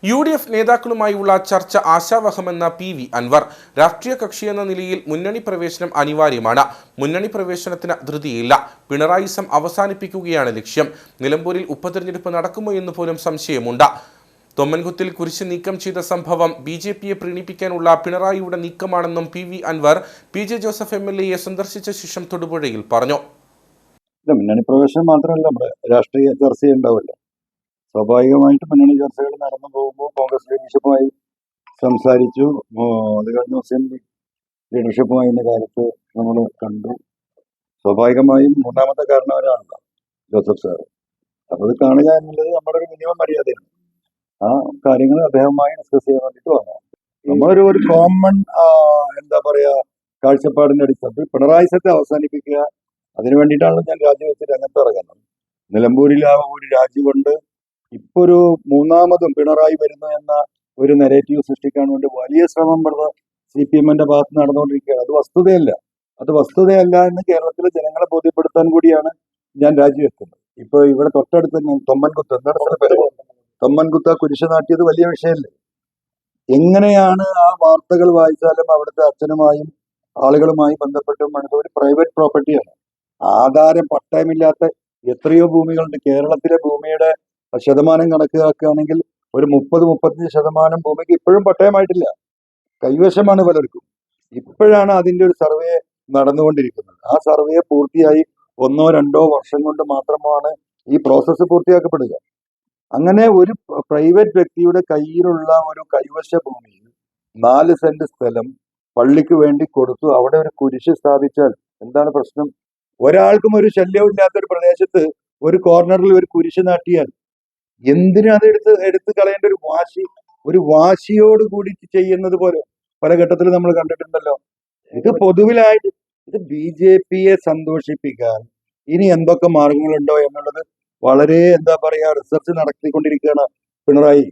UDF നേതാക്കളുമായുള്ള ചർച്ച ആശാവഹമെന്ന PV. Anwar. രാഷ്ട്രീയ കക്ഷിയെന്ന നിലയിൽ മുന്നണി പ്രവേശനം അനിവാര്യമാണ്. മുന്നണി പ്രവേശനത്തിന് ധൃതിയില്ല. പിണറായിസം അവസാനിപ്പിക്കുകയാണ് ലക്ഷ്യം. നിലമ്പൂരിൽ ഉപതെരഞ്ഞെടുപ്പ് നടക്കുമോ എന്ന് പോലും സംശയമുണ്ട്. തൊമ്മൻകുത്തിൽ കുരിശ് നീക്കം ചെയ്ത സംഭവം ബി.ജെ.പിയെ പ്രീണിപ്പിക്കാനുള്ള പിണറായിയുടെ നീക്കമാണെന്നും പി.വി. അൻവർ പി.ജെ. ജോസഫ് എം.എൽ.എയെ സന്ദർശിച്ച ശേഷം തൊടുപുഴയിൽ പറഞ്ഞു. മുന്നണി പ്രവേശനം മാത്രമല്ല, നമ്മുടെ രാഷ്ട്രീയ ചർച്ചയുണ്ടാവില്ല. സ്വാഭാവികമായിട്ട് മുന്നണി ചർച്ചകൾ നടന്നു പോകുമ്പോൾ കോൺഗ്രസ് ലീഡർഷിപ്പുമായി സംസാരിച്ചു. അത് കഴിഞ്ഞ മുസ്ലിം ലീഗ് ലീഡർഷിപ്പുമായി ഇന്ന കാലത്ത് നമ്മൾ കണ്ടു. സ്വാഭാവികമായും മൂന്നാമത്തെ കാരണവരാണല്ലോ ജോസഫ് സാർ. അപ്പോൾ അത് കാണുക എന്നുള്ളത് നമ്മുടെ ഒരു മിനിമം മര്യാദയാണ്. ആ കാര്യങ്ങൾ അദ്ദേഹവുമായി ഡിസ്കസ് ചെയ്യാൻ വേണ്ടിയിട്ട് വന്നതാണ്. നമ്മളൊരു കോമൺ എന്താ പറയാ കാഴ്ചപ്പാടിന്റെ അടിസ്ഥാനത്തിൽ പിണറായിസത്തെ അവസാനിപ്പിക്കുക, അതിനു വേണ്ടിയിട്ടാണ് ഞാൻ രാജിവെച്ച് രംഗത്ത് ഇറങ്ങുന്നത്. നിലമ്പൂരിൽ ആ ഒരു രാജി കൊണ്ട് ഇപ്പൊ ഒരു മൂന്നാമതും പിണറായി വരുന്നു എന്ന ഒരു നെറേറ്റീവ് സൃഷ്ടിക്കാൻ വേണ്ടി വലിയ ശ്രമം CPM-ന്റെ ഭാഗത്ത് നടന്നുകൊണ്ടിരിക്കുകയാണ്. അത് വസ്തുതയല്ല എന്ന് കേരളത്തിലെ ജനങ്ങളെ ബോധ്യപ്പെടുത്താൻ കൂടിയാണ് ഞാൻ രാജിവെക്കുന്നത്. ഇപ്പൊ ഇവിടെ തൊട്ടടുത്ത് തൊമ്മൻകുത്ത്, എന്താണ് പേര്, തൊമ്മൻകുത്ത് കുരിശ് നാട്ടിയത് വലിയ വിഷയമല്ലേ? എങ്ങനെയാണ് ആ വാർത്തകൾ വായിച്ചാലും അവിടുത്തെ അച്ഛനുമായും ആളുകളുമായി ബന്ധപ്പെട്ടും ഒരു പ്രൈവറ്റ് പ്രോപ്പർട്ടിയാണ്. ആധാരം പട്ടയമില്ലാത്ത എത്രയോ ഭൂമികളുണ്ട്. കേരളത്തിലെ ഭൂമിയുടെ ശതമാനം കണക്കാക്കുകയാണെങ്കിൽ ഒരു 30-35% ഭൂമിക്ക് ഇപ്പോഴും പട്ടയമായിട്ടില്ല, കൈവശമാണ് പലർക്കും. ഇപ്പോഴാണ് അതിന്റെ ഒരു സർവേ നടന്നുകൊണ്ടിരിക്കുന്നത്. ആ സർവേ പൂർത്തിയായി 1-2 വർഷം കൊണ്ട് മാത്രമാണ് ഈ പ്രോസസ്സ് പൂർത്തിയാക്കപ്പെടുക. അങ്ങനെ ഒരു പ്രൈവറ്റ് വ്യക്തിയുടെ കയ്യിലുള്ള ഒരു കൈവശ ഭൂമിയിൽ 4 സെന്റ് സ്ഥലം പള്ളിക്ക് വേണ്ടി കൊടുത്തു. അവിടെ ഒരു കുരിശ് സ്ഥാപിച്ചാൽ എന്താണ് പ്രശ്നം? ഒരാൾക്കും ഒരു ശല്യവും ഇല്ലാത്ത ഒരു പ്രദേശത്ത് ഒരു കോർണറിൽ ഒരു കുരിശ് നാട്ടിയാൽ എന്തിനും അത് എടുത്ത് കളയേണ്ട ഒരു വാശിയോട് കൂടി ചെയ്യുന്നത് പോലെ പല ഘട്ടത്തിലും നമ്മൾ കണ്ടിട്ടുണ്ടല്ലോ. ഇത് പൊതുവിലായിട്ട് ഇത് BJP-യെ സന്തോഷിപ്പിക്കാൻ ഇനി എന്തൊക്കെ മാർഗങ്ങളുണ്ടോ എന്നുള്ളത് വളരെ റിസർച്ച് നടത്തിക്കൊണ്ടിരിക്കുകയാണ് പിണറായി.